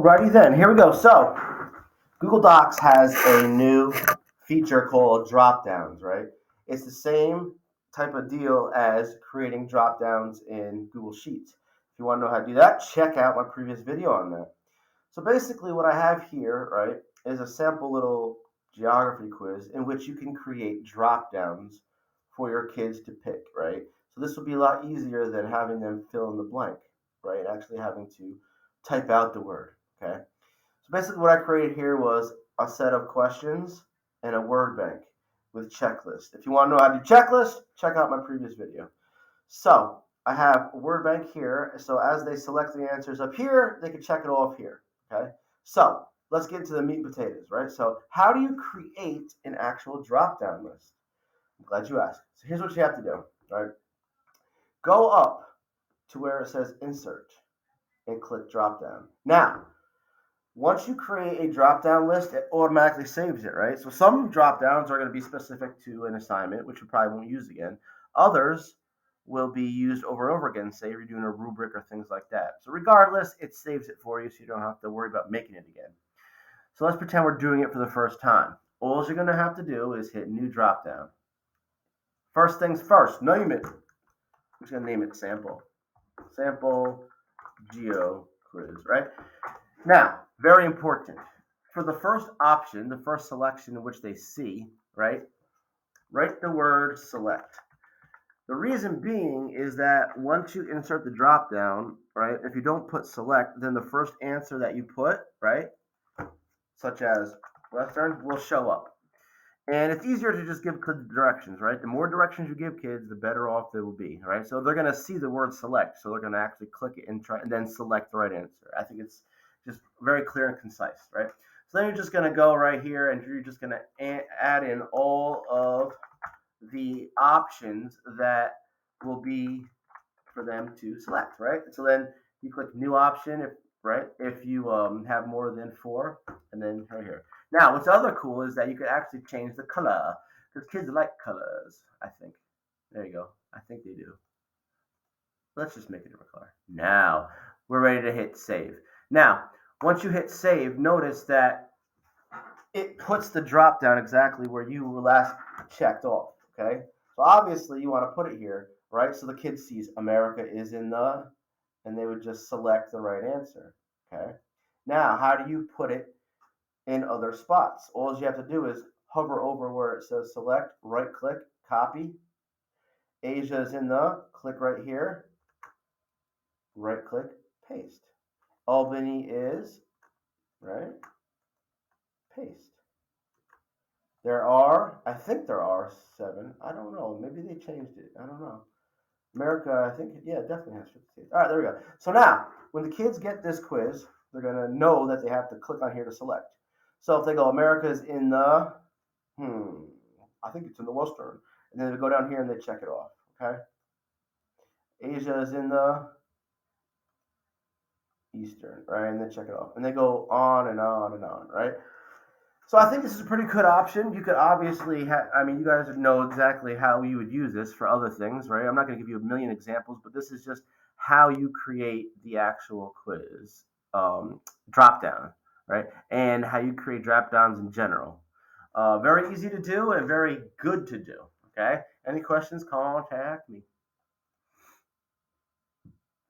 Alrighty then, here we go. So, Google Docs has a new feature called drop downs, right? It's the same type of deal as creating drop downs in Google Sheets. If you want to know how to do that, check out my previous video on that. So basically what I have here, right, is a sample little geography quiz in which you can create drop downs for your kids to pick, right? So this will be a lot easier than having them fill in the blank, right? Actually having to type out the word, okay? So basically what I created here was a set of questions and a word bank with checklist. If you want to know how to do checklist, check out my previous video. So I have a word bank here. So as they select the answers up here, they can check it off here. Okay. So let's get into the meat and potatoes, right? So how do you create an actual drop-down list? I'm glad you asked. So here's what you have to do. All right. Go up to where it says insert and click drop down. Now, once you create a drop-down list, it automatically saves it, right? So some drop-downs are going to be specific to an assignment, which you probably won't use again. Others will be used over and over again, say if you're doing a rubric or things like that. So regardless, it saves it for you so you don't have to worry about making it again. So let's pretend we're doing it for the first time. All you're going to have to do is hit new drop-down. First things first, name it. I'm just going to name it sample. Sample geo quiz, right? Now, very important. For the first option, the first selection in which they see, right, write the word select. The reason being is that once you insert the drop down, right, if you don't put select, then the first answer that you put, right, such as Western, will show up. And it's easier to just give kids directions, right? The more directions you give kids, the better off they will be, right? So they're going to see the word select, so they're going to actually click it and try and then select the right answer. I think it's just very clear and concise, right? So then you're just going to go right here and you're just going to add in all of the options that will be for them to select, right? So then you click new option, if you have more than 4, and then right here. Now, what's other cool is that you could actually change the color because kids like colors, I think. There you go. I think they do. Let's just make it a different color. Now, we're ready to hit save. Now, once you hit save, notice that it puts the drop down exactly where you were last checked off, okay? So obviously you want to put it here, right? So the kid sees America is in the, and they would just select the right answer, okay? Now, how do you put it in other spots? All you have to do is hover over where it says select, right click, copy. Asia is in the, click right here, right click, paste. Albany is, right, paste. I think there are 7. I don't know. Maybe they changed it. I don't know. America, I think, yeah, it definitely has 50 states. All right, there we go. So now, when the kids get this quiz, they're going to know that they have to click on here to select. So if they go, America is in the, I think it's in the Western. And then they go down here and they check it off, okay? Asia is in the Eastern, right? And then check it off. And they go on and on and on, right? So I think this is a pretty good option. You could obviously you guys would know exactly how you would use this for other things, right? I'm not going to give you a million examples, but this is just how you create the actual quiz drop down, right? And how you create drop downs in general. Very easy to do and very good to do, okay? Any questions, contact me.